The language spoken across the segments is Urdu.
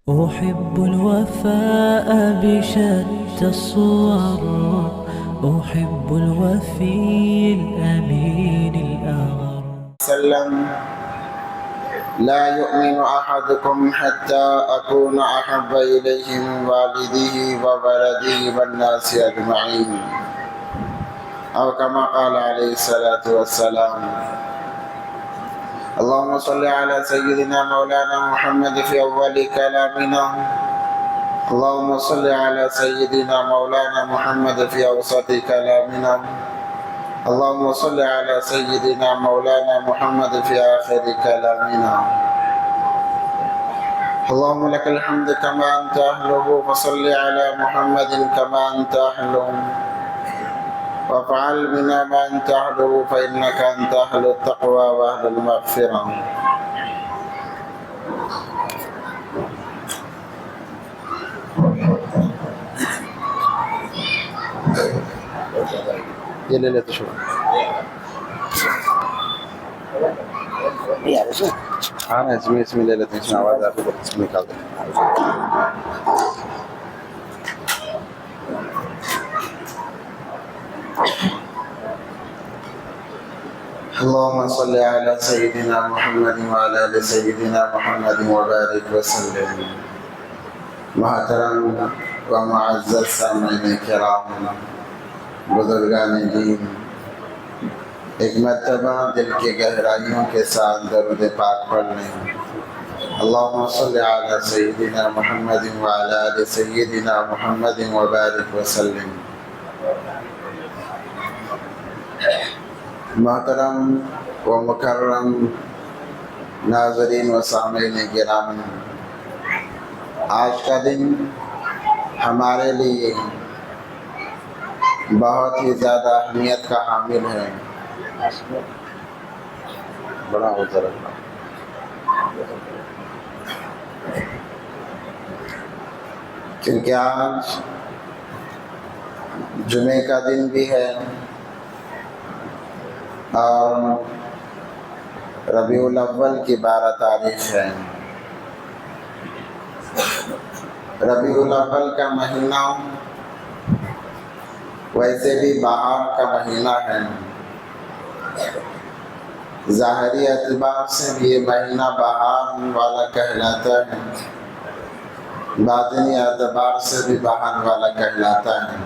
أحب الوفاء بشتى الصور، أحب الوفي الأمين الأغر. وسلم لا يؤمن أحدكم حتى أكون أحب إليه من والده وولده والناس أجمعين، أو كما قال عليه الصلاة والسلام. اللهم صل على سيدنا مولانا محمد في أول كلامنا، اللهم صل على سيدنا مولانا محمد في أوسط كلامنا، اللهم صل على سيدنا مولانا محمد في آخر كلامنا. اللهم لك الحمد كما أنت أهله، فصل على محمد كما أنت أهله، وافعل بنا ما أنت أهله، فإنك أنت أهل التقوى وأهل المغفرة. یہ لے لیتے شروع ہاں نا اس میں لے لیتے ہیں، اس میں آواز آتی ہے اس میں نکال دیں. اللهم صل على سيدنا محمد وعلى آل سيدنا محمد وبارك وسلم. محترم و معزز سامعین کرام، بزرگان دین، ایک مرتبہ دل کی گہرائیوں کے ساتھ درود پاک پڑھ لیں. اللهم صل على سيدنا محمد وعلى آل سيدنا محمد وبارك وسلم. محترم و مکرم ناظرین و سامعین گرامی، آج کا دن ہمارے لیے بہت ہی زیادہ اہمیت کا حامل ہے. بڑا ہوتا رہا کیونکہ آج جمعے کا دن بھی ہے اور ربیع الاول کی 12 تاریخ ہے. ربیع الاول کا مہینہ ویسے بھی بہار کا مہینہ ہے. ظاہری اعتبار سے بھی یہ مہینہ بہار والا کہلاتا ہے، باطنی اعتبار سے بھی بہار والا کہلاتا ہے.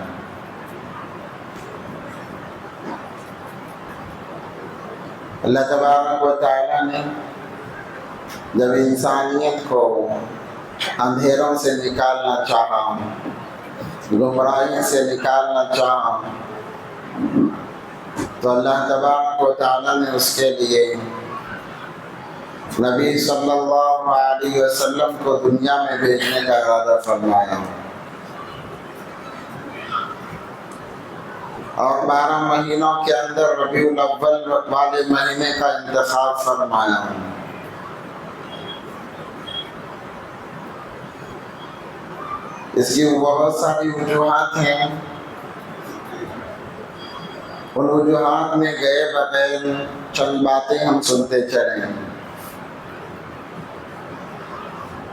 اللہ تبارک و تعالیٰ نے جب انسانیت کو اندھیروں سے نکالنا چاہا، گمراہی سے نکالنا چاہا، تو اللہ تبارک و تعالیٰ نے اس کے لیے نبی صلی اللہ علیہ وسلم کو دنیا میں بھیجنے کا ارادہ فرمایا، اور 12 مہینوں کے اندر ربیع الاول والے مہینے کا انتخاب فرمایا. اس کی بہت ساری وجوہات ہیں. ان وجوہات میں گئے بغیر چند باتیں ہم سنتے چلیں.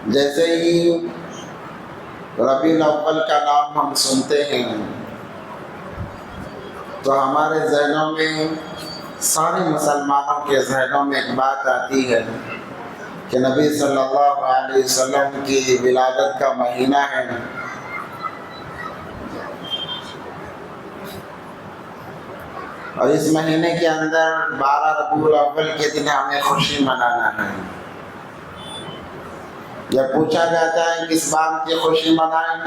جیسے ہی ربیع الاول کا نام ہم سنتے ہیں تو ہمارے ذہنوں میں، سارے مسلمانوں کے ذہنوں میں ایک بات آتی ہے کہ نبی صلی اللہ علیہ وسلم کی ولادت کا مہینہ ہے، اور اس مہینے کے اندر 12 ربیع الاول کے دن ہمیں خوشی منانا ہے. جب پوچھا جاتا ہے کس بات کی خوشی منائیں،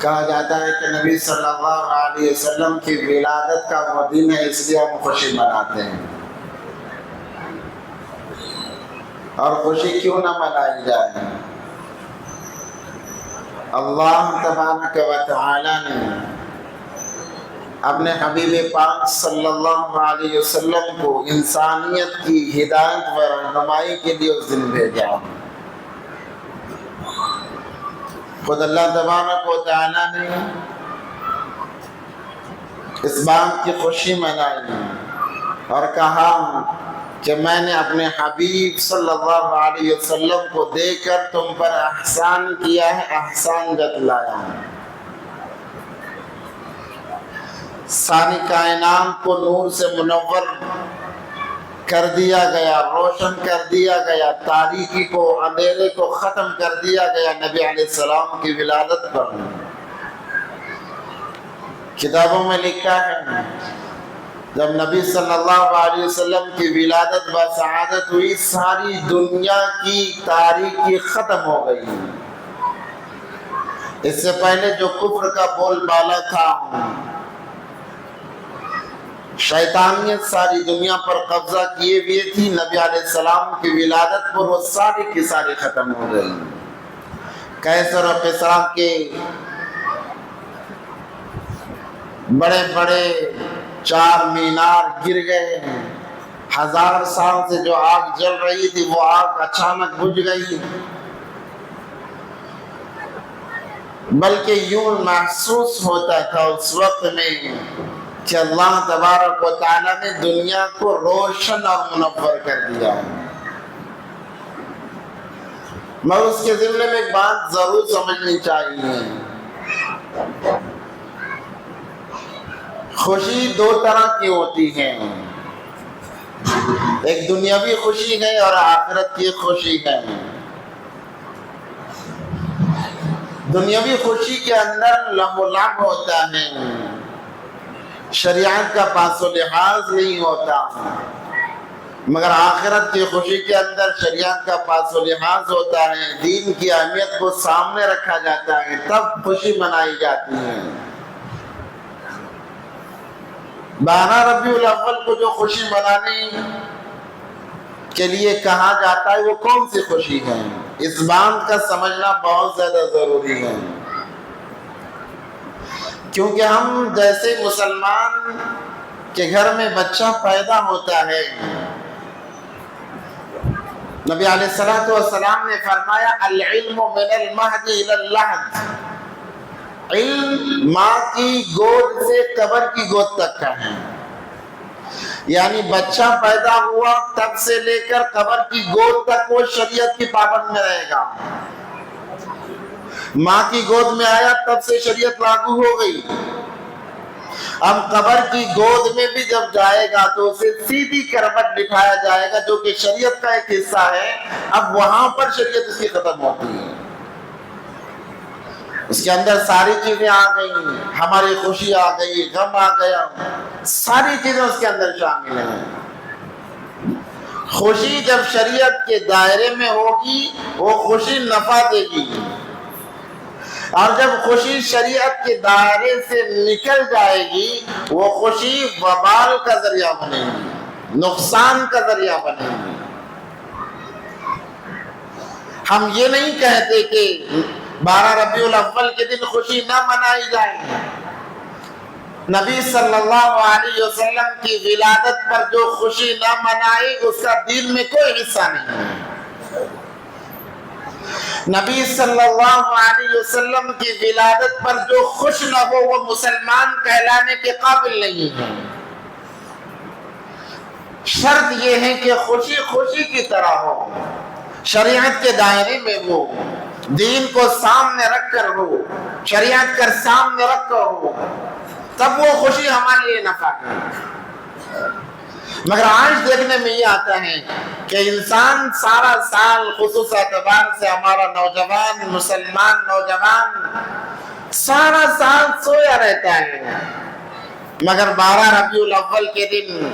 کہا جاتا ہے کہ نبی صلی اللہ علیہ وسلم کی ولادت کا وہ دن ہے، اس لیے ہم خوشی مناتے ہیں. اور خوشی کیوں نہ منائی جائے؟ اللہ تبارک و تعالی نے اپنے حبیب پاک صلی اللہ علیہ وسلم کو انسانیت کی ہدایت و رہنمائی کے لیے اس دن بھیجا. خود اللہ تبارک و تعالی نے اس بات کی خوشی منائی اور کہا کہ میں نے اپنے حبیب صلی اللہ علیہ وسلم کو دیکھ کر تم پر احسان کیا ہے، احسان جتلایا ہوں۔ ساری کائنات کو نور سے منور کر دیا گیا، روشن کر دیا گیا، تاریکی کو، اندھیرے کو ختم کر دیا گیا نبی علیہ السلام کی ولادت پر۔ کتابوں میں لکھا ہے جب نبی صلی اللہ علیہ وسلم کی ولادت و سعادت ہوئی، ساری دنیا کی تاریکی ختم ہو گئی۔ اس سے پہلے جو کفر کا بول بالا تھا، شیطانیت ساری دنیا پر قبضہ کیے ہوئے تھی، نبی علیہ السلام کی ولادت پر وہ ساری کی ساری ختم ہو گئی۔ قیصر و کسریٰ کے بڑے بڑے 4 مینار گر گئے، 1000 سال سے جو آگ جل رہی تھی وہ آگ اچانک بجھ گئی، بلکہ یوں محسوس ہوتا تھا اس وقت میں کہ اللہ تبارک و تعالیٰ نے دنیا کو روشن اور منور کر دیا۔ مگر اس کے ضمن میں ایک بات ضرور سمجھنی چاہیے، خوشی 2 طرح کی ہوتی ہے، ایک دنیاوی خوشی ہے اور آخرت کی خوشی ہے۔ دنیاوی خوشی کے اندر لہو و لعب ہوتا ہے، شریعت کا پاس و لحاظ نہیں ہوتا، مگر آخرت کی خوشی کے اندر شریعت کا پاس و لحاظ ہوتا ہے، دین کی اہمیت کو سامنے رکھا جاتا ہے، تب خوشی منائی جاتی ہے۔ 12 ربیع الاول کو جو خوشی منانے کے لیے کہا جاتا ہے وہ کون سی خوشی ہے، اس بات کا سمجھنا بہت زیادہ ضروری ہے، کیونکہ ہم جیسے مسلمان کے گھر میں بچہ پیدا ہوتا ہے، نبی علیہ السلام نے فرمایا العلم من المہد الی اللحد، علم ماں کی گود سے قبر کی گود تک کا ہے، یعنی بچہ پیدا ہوا تب سے لے کر قبر کی گود تک وہ شریعت کی پابند میں رہے گا، ماں کی گود میں آیا تب سے شریعت لاگو ہو گئی، اب قبر کی گود میں بھی جب جائے گا تو اسے سیدھی کروٹ بٹھایا جائے گا جو کہ شریعت کا ایک حصہ ہے، اب وہاں پر شریعت اس کی ختم ہوتی ہے، اس کے اندر ساری چیزیں آ گئی، ہماری خوشی آ گئی، غم آ گیا، ساری چیزیں اس کے اندر شامل ہیں۔ خوشی جب شریعت کے دائرے میں ہوگی وہ خوشی نفع دے گی، اور جب خوشی شریعت کے دائرے سے نکل جائے گی وہ خوشی وبال کا ذریعہ بنے گی، نقصان کا ذریعہ بنے گی۔ ہم یہ نہیں کہتے کہ 12 ربیع الاول کے دن خوشی نہ منائی جائے، نبی صلی اللہ علیہ وسلم کی ولادت پر جو خوشی نہ منائے اس کا دین میں کوئی حصہ نہیں ہے، نبی صلی اللہ علیہ وسلم کی ولادت پر جو خوش نہ ہو وہ مسلمان کہلانے کے قابل نہیں ہے۔ شرط یہ ہے کہ خوشی خوشی کی طرح ہو، شریعت کے دائرے میں ہو، دین کو سامنے رکھ کر ہو، شریعت کر سامنے رکھ کر ہو، تب وہ خوشی ہمارے لیے نفع ہے۔ مگر آج دیکھنے میں یہ آتا ہے کہ انسان سارا سال خصوص اعتبار سے ہمارا نوجوان، مسلمان نوجوان سارا سال سویا رہتا ہے، مگر 12 ربیع الاول کے دن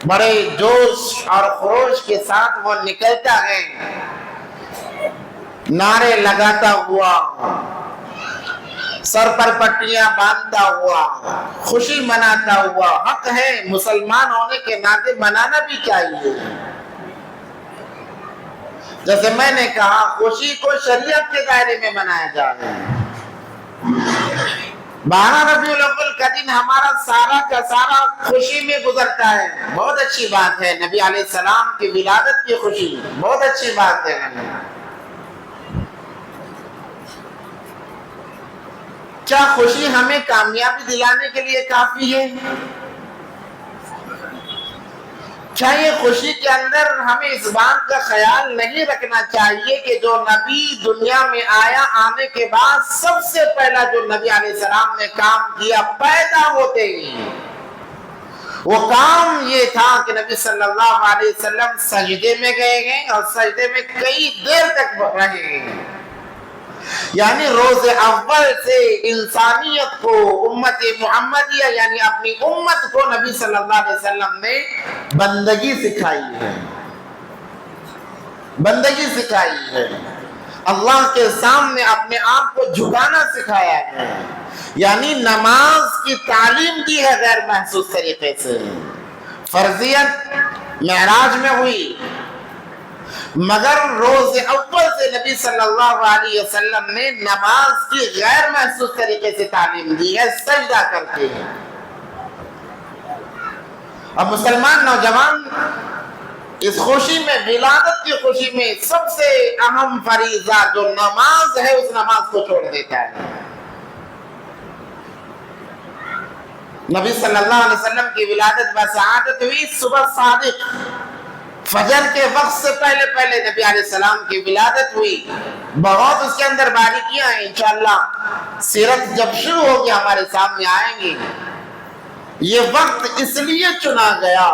بڑے جوش اور خروش کے ساتھ وہ نکلتا ہے، نعرے لگاتا ہوا، سر پر پٹیاں باندھتا ہوا، خوشی مناتا ہوا، حق ہے مسلمان ہونے کے ناطے منانا بھی چاہیے۔ جیسے میں نے کہا خوشی کو شریعت کے دائرے میں منایا جائے، 12 ربیع الاول کا دن ہمارا سارا کا سارا خوشی میں گزرتا ہے، بہت اچھی بات ہے، نبی علیہ السلام کی ولادت کی خوشی بہت اچھی بات ہے۔ کیا خوشی ہمیں کامیابی دلانے کے لیے کافی ہے؟ اچھا، یہ خوشی کے اندر ہمیں اس بات کا خیال نہیں رکھنا چاہیے کہ جو نبی دنیا میں آیا، آنے کے بعد سب سے پہلا جو نبی علیہ السلام نے کام کیا پیدا ہوتے ہی، وہ کام یہ تھا کہ نبی صلی اللہ علیہ وسلم سجدے میں گئے ہیں اور سجدے میں کئی دیر تک رہے ہیں. یعنی روز اول سے انسانیت کو، امت محمدیہ یعنی اپنی امت کو نبی صلی اللہ علیہ وسلم نے بندگی سکھائی ہے، بندگی سکھائی ہے، اللہ کے سامنے اپنے آپ کو جھکانا سکھایا ہے. یعنی نماز کی تعلیم دی ہے غیر محسوس طریقے سے. فرضیت معراج میں ہوئی، مگر روز اول سے نبی صلی اللہ علیہ وسلم نے نماز کی غیر محسوس طریقے سے تعلیم دی ہے، سجدہ کر کے. اب مسلمان نوجوان اس خوشی میں، ولادت کی خوشی میں سب سے اہم فریضہ جو نماز ہے، اس نماز کو چھوڑ دیتا ہے. نبی صلی اللہ علیہ وسلم کی ولادت بسعادت ہوئی صبح صادق، فجر کے وقت سے پہلے نبی علیہ السلام کی ولادت ہوئی. بہت اس کے اندر باریکیاں ہیں، انشاءاللہ سیرت جب شروع ہوگی ہمارے سامنے آئیں گی. یہ وقت اس لیے چنا گیا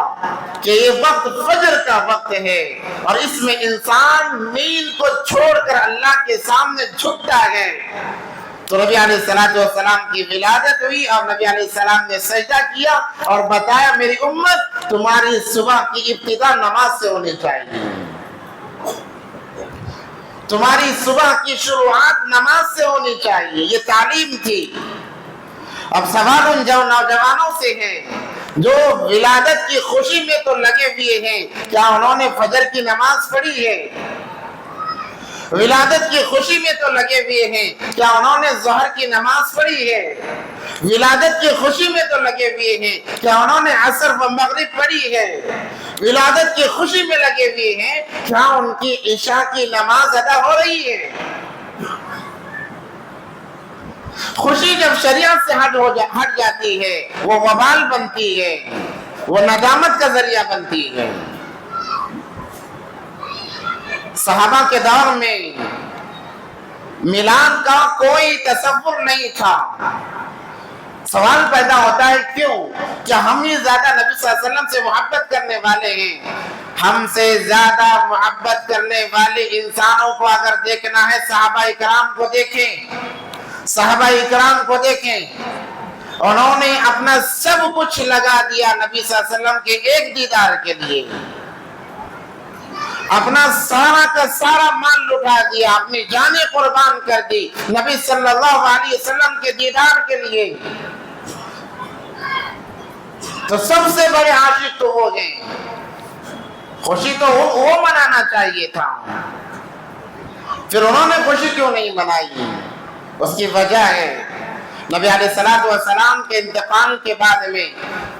کہ یہ وقت فجر کا وقت ہے اور اس میں انسان نیند کو چھوڑ کر اللہ کے سامنے جھکتا ہے. تو نبی علیہ السلام کی ولادت ہوئی اور نبی علیہ السلام نے سجدہ کیا اور بتایا میری امت تمہاری صبح کی ابتدا نماز سے ہونی چاہیے، تمہاری صبح کی شروعات نماز سے ہونی چاہیے. یہ تعلیم تھی. اب سوال ان نوجوانوں سے ہے جو ولادت کی خوشی میں تو لگے ہوئے ہیں، کیا انہوں نے فجر کی نماز پڑھی ہے؟ ولادت کی خوشی میں تو لگے ہوئے ہیں، کیا انہوں نے ظہر کی نماز پڑھی ہے؟ ولادت کی خوشی میں تو لگے ہوئے ہیں، کیا انہوں نے عصر و مغرب پڑھی ہے؟ ولادت کی خوشی میں لگے ہوئے ہیں، کیا ان کی عشاء کی نماز ادا ہو رہی ہے؟ خوشی جب شریعت سے ہٹ جاتی ہے وہ وبال بنتی ہے، وہ ندامت کا ذریعہ بنتی ہے. صحابہ کے دور میں میلاد کا کوئی تصور نہیں تھا. سوال پیدا ہوتا ہے کیوں؟ کیا ہم ہی زیادہ نبی صلی اللہ علیہ وسلم سے محبت کرنے والے ہیں؟ ہم سے زیادہ محبت کرنے والے انسانوں کو اگر دیکھنا ہے صحابہ اکرام کو دیکھیں. صحابہ اکرام کو دیکھیں، انہوں نے اپنا سب کچھ لگا دیا نبی صلی اللہ علیہ وسلم کے ایک دیدار کے لیے. اپنا سارا کا سارا مال لٹا دیا، اپنی جانیں قربان کر دی نبی صلی اللہ علیہ وسلم کے دیدار کے لیے. تو سب سے بڑے عاشق تو وہ ہیں. خوشی تو وہ منانا چاہیے تھا، پھر انہوں نے خوشی کیوں نہیں منائی؟ اس کی وجہ ہے نبی علیہ السلام کے انتقال کے بعد میں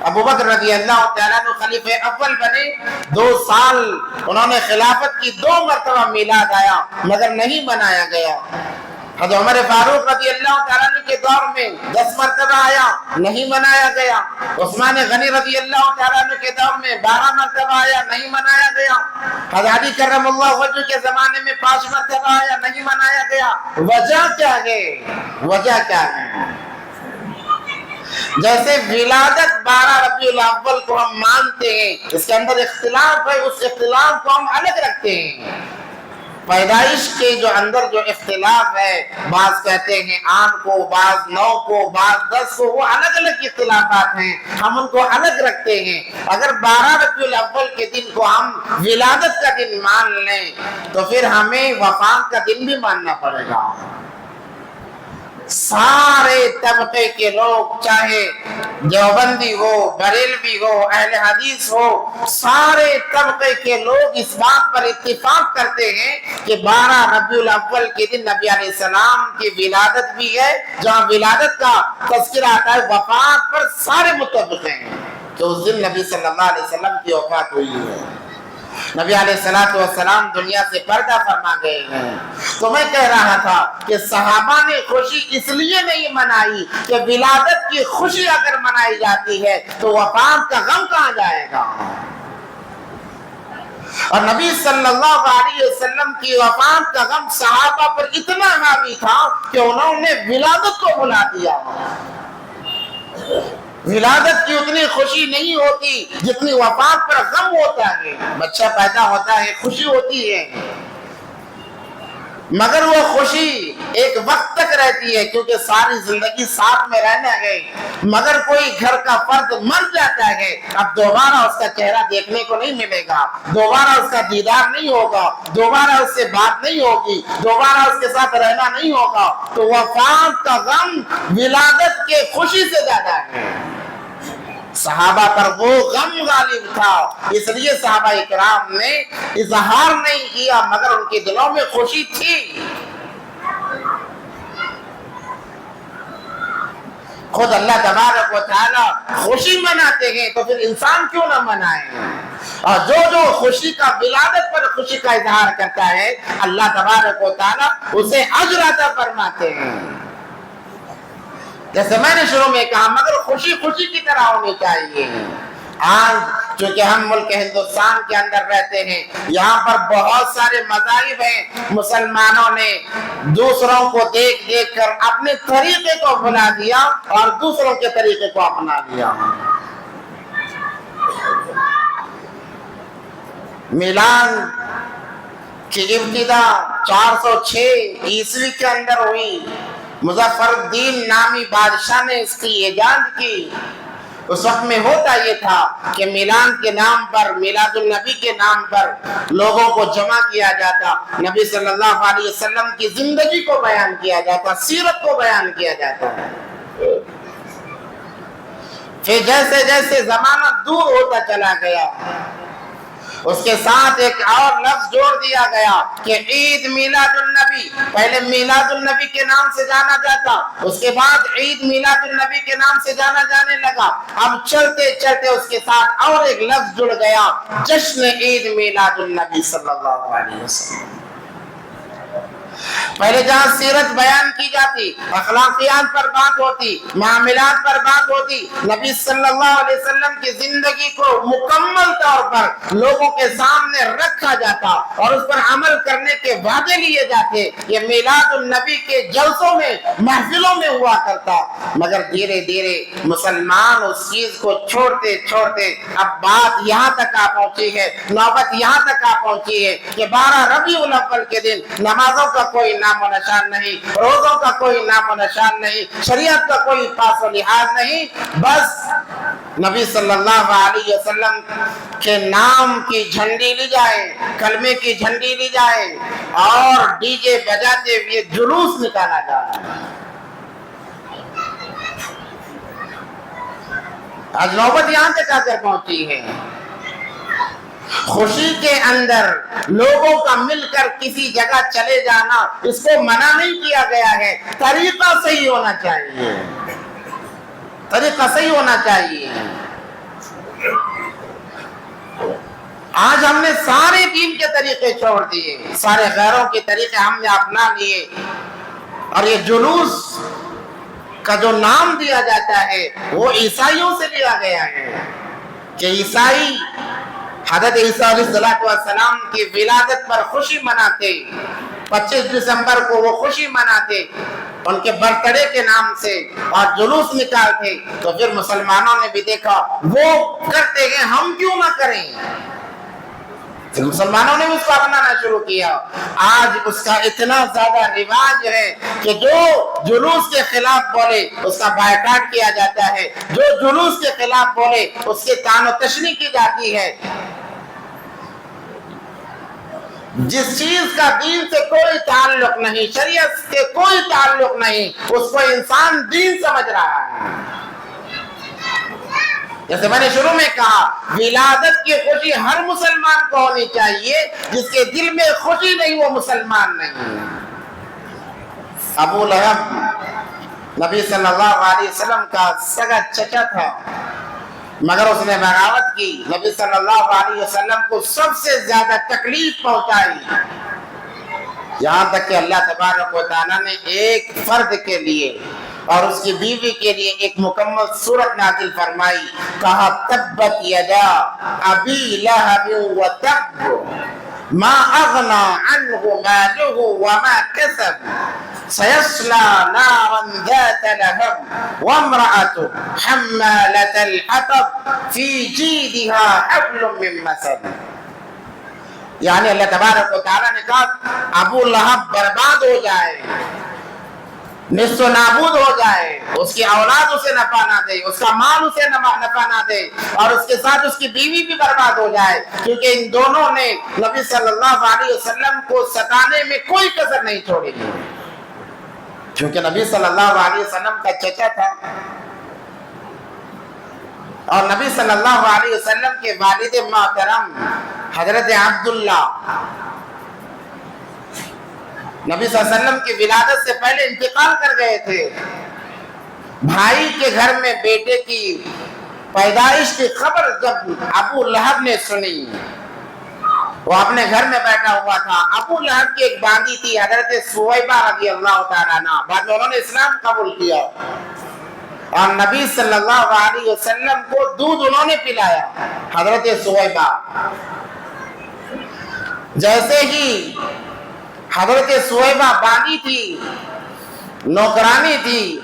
ابو بکر رضی اللہ تعالیٰ عنہ خلیفہ اول بنے. 2 سال انہوں نے خلافت کی، 2 مرتبہ میلاد آیا مگر نہیں منایا گیا. حضرت عمر فاروق رضی اللہ تعالیٰ عنہ کے دور میں 10 مرتبہ آیا، نہیں منایا گیا. عثمان غنی رضی اللہ تعالیٰ عنہ کے دور میں 12 مرتبہ آیا، نہیں منایا گیا. حضرت علی کرم اللہ وجہ کے زمانے میں 5 مرتبہ آیا، نہیں منایا گیا. وجہ کیا ہے؟ وجہ کیا ہے؟ جیسے ولادت 12 ربیع الاول کو ہم مانتے ہیں، اس کے اندر اختلاف ہے، اس اختلاف کو ہم الگ رکھتے ہیں. پیدائش کے جو اندر جو اختلاف ہے، بعض کہتے ہیں 8 کو، بعض 9 کو، بعض 10 کو، وہ الگ الگ اختلافات ہیں، ہم ان کو الگ رکھتے ہیں. اگر 12 ربیع الاول کے دن کو ہم ولادت کا دن مان لیں تو پھر ہمیں وفات کا دن بھی ماننا پڑے گا. سارے طبقے کے لوگ، چاہے دیوبندی ہو، بریلوی ہو، اہل حدیث ہو، سارے طبقے کے لوگ اس بات پر اتفاق کرتے ہیں کہ 12 ربیع الاول کے دن نبی علیہ السلام کی ولادت بھی ہے. جہاں ولادت کا تذکرہ آتا ہے، وفات پر سارے متفق ہیں کہ اس دن نبی صلی اللہ علیہ وسلم کی وفات ہوئی ہے. نبی علیہ السلام دنیا سے پردہ فرما گئے ہیں. تو میں کہہ رہا تھا کہ صحابہ نے خوشی اس لیے نہیں منائی کہ ولادت کی خوشی اگر منائی جاتی ہے تو وفات کا غم کہاں جائے گا. اور نبی صلی اللہ علیہ وسلم کی وفات کا غم صحابہ پر اتنا حاوی تھا کہ انہوں نے ولادت کو بلا دیا۔ ولادت کی اتنی خوشی نہیں ہوتی جتنی وفات پر غم ہوتا ہے۔ بچہ پیدا ہوتا ہے، خوشی ہوتی ہے، مگر وہ خوشی ایک وقت تک رہتی ہے کیونکہ ساری زندگی ساتھ میں رہنا ہے۔ مگر کوئی گھر کا فرد مر جاتا ہے، اب دوبارہ اس کا چہرہ دیکھنے کو نہیں ملے گا، دوبارہ اس کا دیدار نہیں ہوگا، دوبارہ اس سے بات نہیں ہوگی، دوبارہ اس کے ساتھ رہنا نہیں ہوگا۔ تو وفات کا غم ولادت کے خوشی سے زیادہ ہے۔ صحابہ پر وہ غم غالب تھا، اس لیے صحابہ اکرام نے اظہار نہیں کیا، مگر ان کے دلوں میں خوشی تھی۔ خود اللہ تبارک و تعالی خوشی مناتے ہیں تو پھر انسان کیوں نہ منائے؟ اور جو خوشی کا ولادت پر خوشی کا اظہار کرتا ہے، اللہ تبارک و تعالی اسے اجر عطا فرماتے ہیں۔ جیسے میں نے شروع میں کہا، مگر خوشی خوشی کی طرح ہونی چاہیے۔ آج چونکہ ہم ملک ہندوستان کے اندر رہتے ہیں، یہاں پر بہت سارے مذاہب ہیں، مسلمانوں نے دوسروں کو دیکھ دیکھ کر اپنے طریقے کو بنا دیا اور دوسروں کے طریقے کو اپنا لیا۔ میلاد کی ابتدا 406 عیسوی کے اندر ہوئی۔ مظفر الدین نامی بادشاہ نے اس کی ایجاد کی۔ اس وقت میں ہوتا یہ تھا کہ میلاد کے نام پر، میلاد النبی کے نام پر لوگوں کو جمع کیا جاتا، نبی صلی اللہ علیہ وسلم کی زندگی کو بیان کیا جاتا، سیرت کو بیان کیا جاتا ہے۔ پھر جیسے جیسے زمانہ دور ہوتا چلا گیا، اس کے ساتھ ایک اور لفظ جوڑ دیا گیا کہ عید میلاد النبی۔ پہلے میلاد النبی کے نام سے جانا جاتا، اس کے بعد عید میلاد النبی کے نام سے جانا جانے لگا۔ اب چلتے چلتے اس کے ساتھ اور ایک لفظ جڑ گیا، جشن عید میلاد النبی صلی اللہ علیہ وسلم۔ پہلے جہاں سیرت بیان کی جاتی، اخلاقیات پر بات ہوتی، معاملات پر بات ہوتی، نبی صلی اللہ علیہ وسلم کی زندگی کو مکمل طور پر لوگوں کے سامنے رکھا جاتا اور اس پر عمل کرنے کے وعدے لیے جاتے۔ یہ میلاد النبی کے جلسوں میں، محفلوں میں ہوا کرتا، مگر دھیرے دھیرے مسلمان اس چیز کو چھوڑتے چھوڑتے اب بات یہاں تک آ پہنچی ہے، نوبت یہاں تک آ پہنچی ہے کہ 12 ربیع الاول کے دن نمازوں کا کوئی نام و نشان نہیں، روزوں کا کوئی نام و نشان نہیں، شریعت کا کوئی پاس و لحاظ نہیں، بس نبی صلی اللہ علیہ وسلم کے نام کی جھنڈی لی جائے، کلمے کی جھنڈی لی جائے اور ڈی جے بجاتے ہوئے جلوس نکالا جائے۔ آج نوبت یہاں تک آ کر پہنچی ہے۔ خوشی کے اندر لوگوں کا مل کر کسی جگہ چلے جانا، اس کو منع نہیں کیا گیا ہے، طریقہ صحیح ہونا چاہیے، طریقہ صحیح ہونا چاہیے۔ آج ہم نے سارے دین کے طریقے چھوڑ دیے، سارے غیروں کے طریقے ہم نے اپنا لیے، اور یہ جلوس کا جو نام دیا جاتا ہے وہ عیسائیوں سے لیا گیا ہے کہ عیسائی حضرت عیسیٰ علیہ السلام کی ولادت پر خوشی مناتے، 25 دسمبر کو وہ خوشی مناتے ان کے برتھڈے کے نام سے اور جلوس نکالتے۔ تو پھر مسلمانوں نے بھی دیکھا وہ کرتے ہیں، ہم کیوں نہ کریں؟ پھر مسلمانوں نے اس کو اپنانا شروع کیا۔ آج اس کا اتنا زیادہ رواج ہے کہ جو جلوس کے خلاف بولے اس کا بائیکاٹ کیا جاتا ہے، جو جلوس کے خلاف بولے اس کے طعن و تشنیع کی جاتی ہے۔ جس چیز کا دین سے کوئی تعلق نہیں، شریعت سے کوئی تعلق نہیں، اس کو انسان دین سمجھ رہا ہے۔ جیسے میں نے شروع میں کہا، ولادت کی خوشی ہر مسلمان کو ہونی چاہیے، جس کے دل میں خوشی نہیں وہ مسلمان نہیں۔ ابو لہب نبی صلی اللہ علیہ وسلم کا سگا چچا تھا، مگر اس نے بغاوت کی، نبی صلی اللہ علیہ وسلم کو سب سے زیادہ تکلیف پہنچائی، یہاں تک کہ اللہ تبارک و تعالیٰ نے ایک فرد کے لیے اور اس کی بیوی کے لیے ایک مکمل سورت نازل فرمائی. کہا تبت یدا ابی لہب وتب ما اغنى عنه ماله وما كسب سيصلى نارا ذات لهب وامرأته حمالة الحطب في جيدها حبل من مسد. یعنی اللہ تبارک و تعالیٰ نے کہا ابو لہب برباد ہو جائے، نصف و نابود ہو جائے، اس کی اولاد اسے نفع نہ دے، اس کا مال اسے نفع نہ دے، اور اس کے ساتھ اس کی بیوی بھی برباد ہو جائے، کیونکہ ان دونوں نے نبی صلی اللہ علیہ وسلم کو ستانے میں کوئی کسر نہیں چھوڑی، کیونکہ نبی صلی اللہ علیہ وسلم کا چچا تھا، اور نبی صلی اللہ علیہ وسلم کے والد محترم حضرت عبداللہ نبی صلی اللہ علیہ وسلم کی ولادت سے پہلے انتقال کر گئے تھے. بھائی کے گھر میں بیٹے کی پیدائش کی خبر جب ابو لہب نے سنی، وہ اپنے گھر میں بیٹھا ہوا تھا. ابو لہب کی ایک باندی تھی حضرت سویبہ رضی اللہ تعالیٰ عنہ، بعد میں انہوں نے اسلام قبول کیا اور نبی صلی اللہ علیہ وسلم کو دودھ انہوں نے پلایا. حضرت سویبہ جیسے ہی حضرت سویبہ باندی تھی، نوکرانی تھی،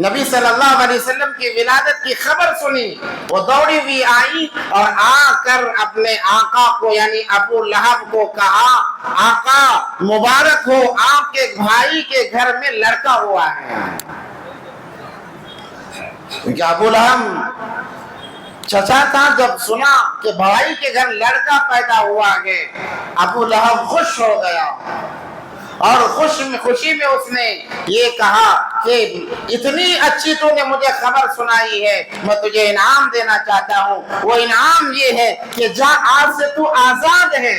نبی صلی اللہ علیہ وسلم کی ولادت کی خبر سنی، وہ دوڑی ہوئی آئی اور آ کر اپنے آقا کو یعنی ابو لہب کو کہا آقا مبارک ہو، آپ کے بھائی کے گھر میں لڑکا ہوا ہے. کیونکہ ابو لہب چچا تھا، جب سنا کہ بھائی کے گھر لڑکا پیدا ہوا ہے ابو لہب خوش ہو گیا، اور خوشی میں اس نے یہ کہا کہ اتنی اچھی تو نے مجھے خبر سنائی ہے، میں تجھے انعام دینا چاہتا ہوں. وہ انعام یہ ہے کہ جا آج سے تو آزاد ہے.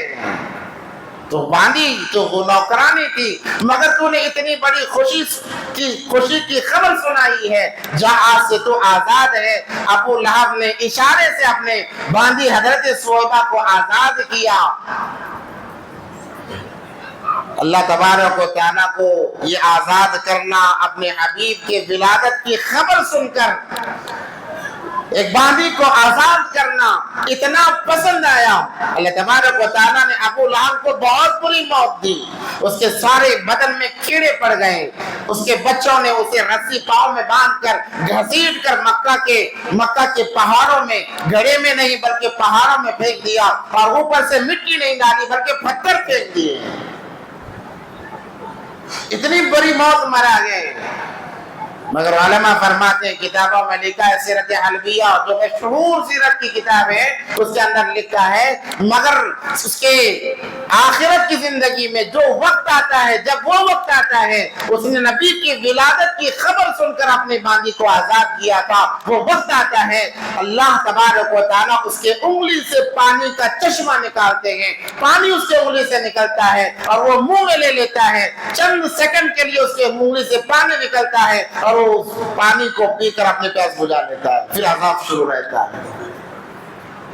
تو باندھی تو وہ نوکرانی تھی، مگر تو نے اتنی بڑی خوشی کی خبر سنائی ہے، جا آج سے تو آزاد ہے. ابو لہب نے اشارے سے اپنے باندھی حضرت سویبہ کو آزاد کیا. اللہ تبارک و تعالیٰ کو یہ آزاد کرنا، اپنے حبیب کے ولادت کی خبر سن کر ایک باندھی کو آزاد کرنا اتنا پسند آیا. اللہ تبارک و تعالیٰ نے ابو لہب کو بہت بری موت دی. اس کے سارے بدن میں کیڑے پڑ گئے. اس کے بچوں نے اسے رسی پاؤں میں باندھ کر گھسیٹ کر مکہ کے پہاڑوں میں، گڑھے میں نہیں بلکہ پہاڑوں میں پھینک دیا، اور اوپر سے مٹی نہیں ڈالی بلکہ پتھر پھینک دیے. اتنی بری موت مرا گئے. مگر علماء فرماتے ہیں، کتابوں میں لکھا ہے، سیرت حلبیہ جو مشہور سیرت کی کتاب ہے اس کے اندر لکھا ہے، مگر اس کے آخرت کی زندگی میں جو وقت آتا ہے، جب وہ وقت آتا ہے اس نے نبی کی ولادت کی خبر سن کر اپنی باندھی کو آزاد کیا تھا، وہ وقت آتا ہے اللہ تبارک و تعالیٰ اس کے انگلی سے پانی کا چشمہ نکالتے ہیں، پانی اس کے انگلی سے نکلتا ہے اور وہ منہ میں لے لیتا ہے. چند سیکنڈ کے لیے اس کے انگلی سے پانی نکلتا ہے اور اس پانی کو پی کر اپنے پیاس بجھا لیتا ہے، پھر عذاب شروع رہتا ہے.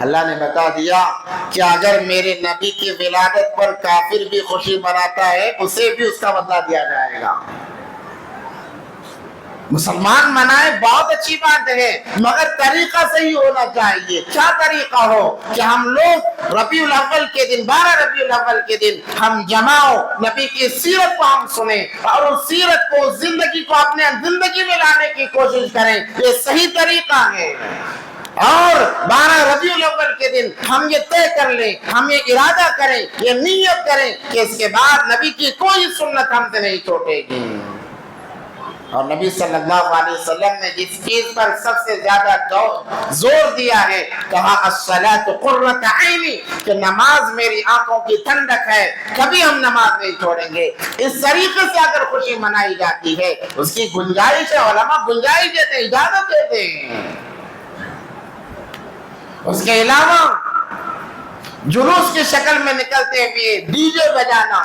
اللہ نے بتا دیا کہ اگر میرے نبی کی ولادت پر کافر بھی خوشی مناتا ہے اسے بھی اس کا بدلہ دیا جائے گا. مسلمان منائے بہت اچھی بات ہے، مگر طریقہ صحیح ہونا چاہیے. کیا طریقہ ہو کہ ہم لوگ ربیع الاول کے دن، 12 ربیع الاول کے دن ہم جمع ہو، نبی کی سیرت کو ہم سنیں اور اس سیرت کو زندگی کو اپنے زندگی میں لانے کی کوشش کریں. یہ صحیح طریقہ ہے. اور 12 ربیع الاول کے دن ہم یہ طے کر لیں، ہم یہ ارادہ کریں، یہ نیت کریں کہ اس کے بعد نبی کی کوئی سنت ہم سے نہیں چھوٹے گی. اور نبی صلی اللہ علیہ وسلم نے جس چیز پر سب سے زیادہ زور دیا ہے، کہا الصلاۃ قرۃ عینی، کہ نماز میری آنکھوں کی ٹھنڈک ہے، کبھی ہم نماز نہیں چھوڑیں گے. اس طریقے سے اگر خوشی منائی جاتی ہے اس کی گنجائش ہے، علماء گنجائش دیتے ہیں، اجازت دیتے ہیں. اس کے علاوہ جلوس کی شکل میں نکلتے ہوئے ڈی جے بجانا،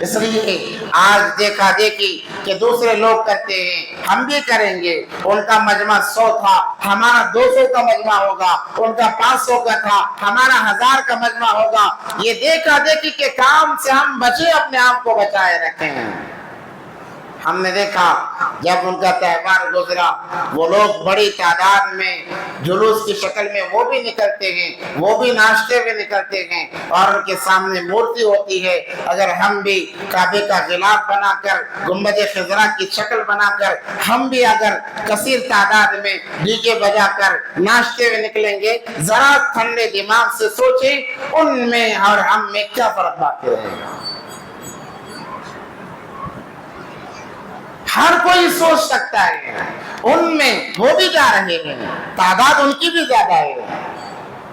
اس لیے آج دیکھا دیکھی کہ دوسرے لوگ کرتے ہیں ہم بھی کریں گے. ان کا مجمع 100 تھا, ہمارا 200 کا مجمع ہوگا. ان کا 500 کا تھا, ہمارا 1000 کا مجمع ہوگا. یہ دیکھا دیکھی کے کام سے ہم بچے, اپنے آپ کو بچائے رکھیں. ہم نے دیکھا جب ان کا تہوار گزرا, وہ لوگ بڑی تعداد میں جلوس کی شکل میں وہ بھی نکلتے ہیں, وہ بھی ناشتے میں نکلتے ہیں, اور ان کے سامنے مورتی ہوتی ہے. اگر ہم بھی کعبے کا غلاف بنا کر, گنبد خضرا کی شکل بنا کر, ہم بھی اگر کثیر تعداد میں ڈی جے بجا کر ناشتے میں نکلیں گے, ذرا ٹھنڈے دماغ سے سوچیں ان میں اور ہم میں کیا فرق باقی رہے گا. ہر کوئی سوچ سکتا ہے, ان میں وہ بھی جا رہے ہیں, تعداد ان کی بھی زیادہ ہے,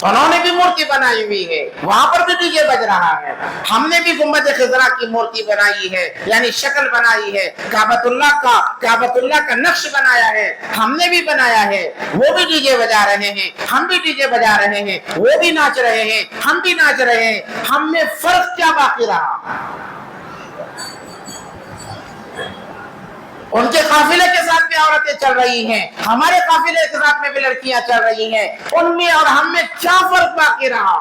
انہوں نے بھی مورتی بنائی ہوئی ہے, وہاں پر بھی ڈی جے بج رہا ہے. ہم نے بھی گنبد خضرا کی مورتی بنائی ہے, یعنی شکل بنائی ہے, کعبۃ اللہ کا نقش بنایا ہے, ہم نے بھی بنایا ہے. وہ بھی ڈی جے بجا رہے ہیں, ہم بھی ڈی جے بجا رہے ہیں. وہ بھی ناچ رہے ہیں, ہم بھی ناچ رہے ہیں. ہم میں فرق کیا باقی رہا؟ ان کے قافلے کے ساتھ بھی عورتیں چل رہی ہیں, ہمارے قافلے کے ساتھ میں بھی لڑکیاں چل رہی ہیں. ان میں اور ہم میں کیا فرق باقی رہا؟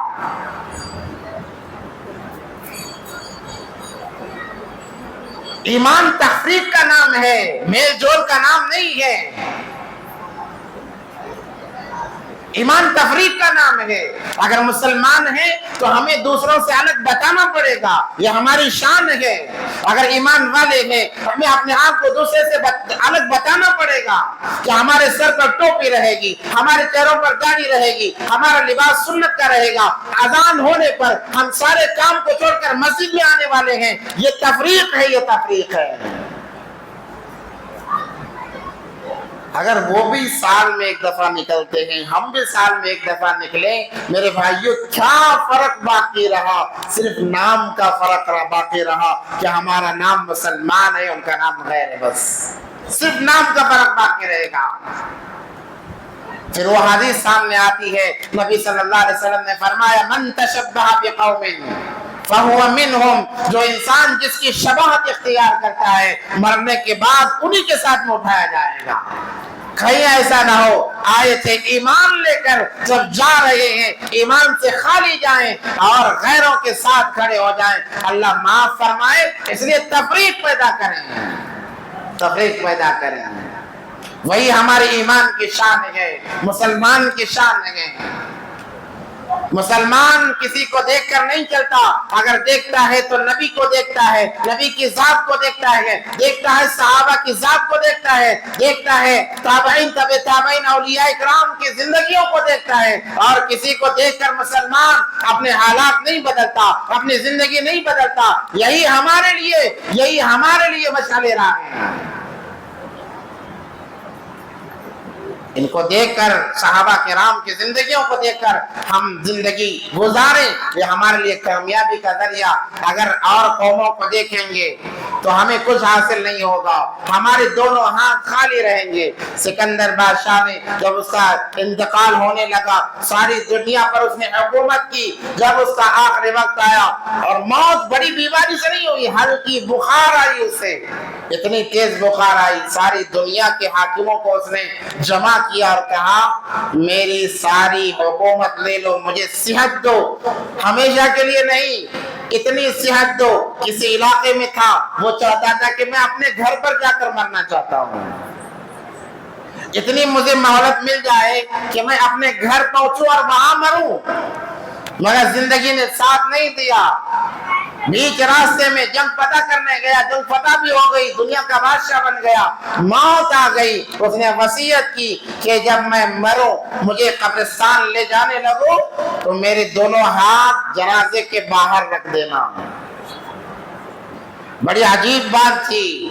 ایمان تفریق کا نام ہے, میل جول کا نام نہیں ہے. ایمان تفریق کا نام ہے. اگر مسلمان ہیں تو ہمیں دوسروں سے الگ بتانا پڑے گا, یہ ہماری شان ہے. اگر ایمان والے ہیں ہمیں اپنے آپ کو دوسرے سے الگ بتانا پڑے گا کہ ہمارے سر پر ٹوپی رہے گی, ہمارے چہروں پر داڑھی رہے گی, ہمارا لباس سنت کا رہے گا. اذان ہونے پر ہم سارے کام کو چھوڑ کر مسجد میں آنے والے ہیں. یہ تفریق ہے, یہ تفریق ہے. اگر وہ بھی سال میں ایک دفعہ نکلتے ہیں, ہم بھی سال میں ایک دفعہ نکلیں, میرے بھائیوں کیا فرق باقی رہا؟ صرف نام کا فرق باقی رہا کہ ہمارا نام مسلمان ہے, ان کا نام غیر ہے. بس صرف نام کا فرق باقی رہے گا. پھر وہ حدیث سامنے آتی ہے, نبی صلی اللہ علیہ وسلم نے فرمایا, من تشبہ بقوم فہو منہم, جو انسان جس کی شباہت اختیار کرتا ہے, مرنے کے بعد انہی کے ساتھ میں اٹھایا جائے گا. کہیں ایسا نہ ہو آئے تھے ایمان لے کر, جب جا رہے ہیں ایمان سے خالی جائیں اور غیروں کے ساتھ کھڑے ہو جائیں. اللہ معاف فرمائے. اس لیے تفریق پیدا کریں, تفریق پیدا کریں. وہی ہماری ایمان کی شان ہے, مسلمان کی شان ہے. مسلمان کسی کو دیکھ کر نہیں چلتا, اگر دیکھتا ہے تو نبی کو دیکھتا ہے, نبی کی ذات کو دیکھتا ہے, دیکھتا ہے صحابہ کی ذات کو دیکھتا ہے, دیکھتا ہے تابعین تبع تابعین اولیاء کرام کی زندگیوں کو دیکھتا ہے. اور کسی کو دیکھ کر مسلمان اپنے حالات نہیں بدلتا, اپنی زندگی نہیں بدلتا. یہی ہمارے لیے مشعل راہ ہے. ان کو دیکھ کر, صحابہ کرام کی زندگیوں کو دیکھ کر ہم زندگی گزاریں, یہ ہمارے لیے کامیابی کا ذریعہ. اگر اور قوموں کو دیکھیں گے تو ہمیں کچھ حاصل نہیں ہوگا, ہمارے دونوں ہاتھ خالی رہیں گے. سکندر بادشاہ نے جب اس کا انتقال ہونے لگا, ساری دنیا پر اس نے حکومت کی. جب اس کا آخری وقت آیا اور موت بڑی بیماری سے نہیں ہوئی, ہلکی بخار آئی اسے, اتنی تیز بخار آئی, ساری دنیا کے حاکموں کو اس نے جمع کیا اور کہا میری ساری حکومت لے لو, مجھے صحت دو, ہمیشہ کے لیے نہیں, اتنی صحت دو. کسی علاقے میں تھا, وہ چاہتا تھا کہ میں اپنے گھر پر جا کر مرنا چاہتا ہوں, اتنی مجھے مہلت مل جائے کہ میں اپنے گھر پہنچوں اور وہاں مروں. مگر زندگی نے ساتھ نہیں دیا. بیچ راستے میں جنگ فتح کرنے گیا, جنگ فتح بھی ہو گئی, دنیا کا بادشاہ بن گیا, موت آ گئی. اس نے وصیت کی کہ جب میں مروں, مجھے قبرستان لے جانے لگو تو میرے دونوں ہاتھ جنازے کے باہر رکھ دینا. بڑی عجیب بات تھی,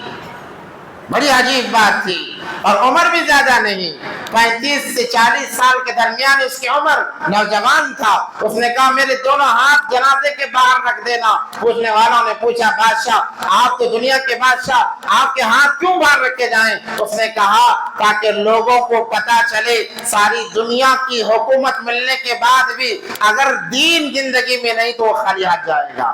بڑی عجیب بات تھی. اور عمر بھی زیادہ نہیں, 35 سے 40 سال کے درمیان اس کی عمر, نوجوان تھا. اس نے کہا میرے دونوں ہاتھ جنازے کے باہر رکھ دینا. پوچھنے والوں نے پوچھا بادشاہ آپ تو دنیا کے بادشاہ, آپ کے ہاتھ کیوں باہر رکھے جائیں؟ اس نے کہا تاکہ لوگوں کو پتا چلے ساری دنیا کی حکومت ملنے کے بعد بھی اگر دین زندگی میں نہیں تو وہ خالی ہاتھ جائے گا.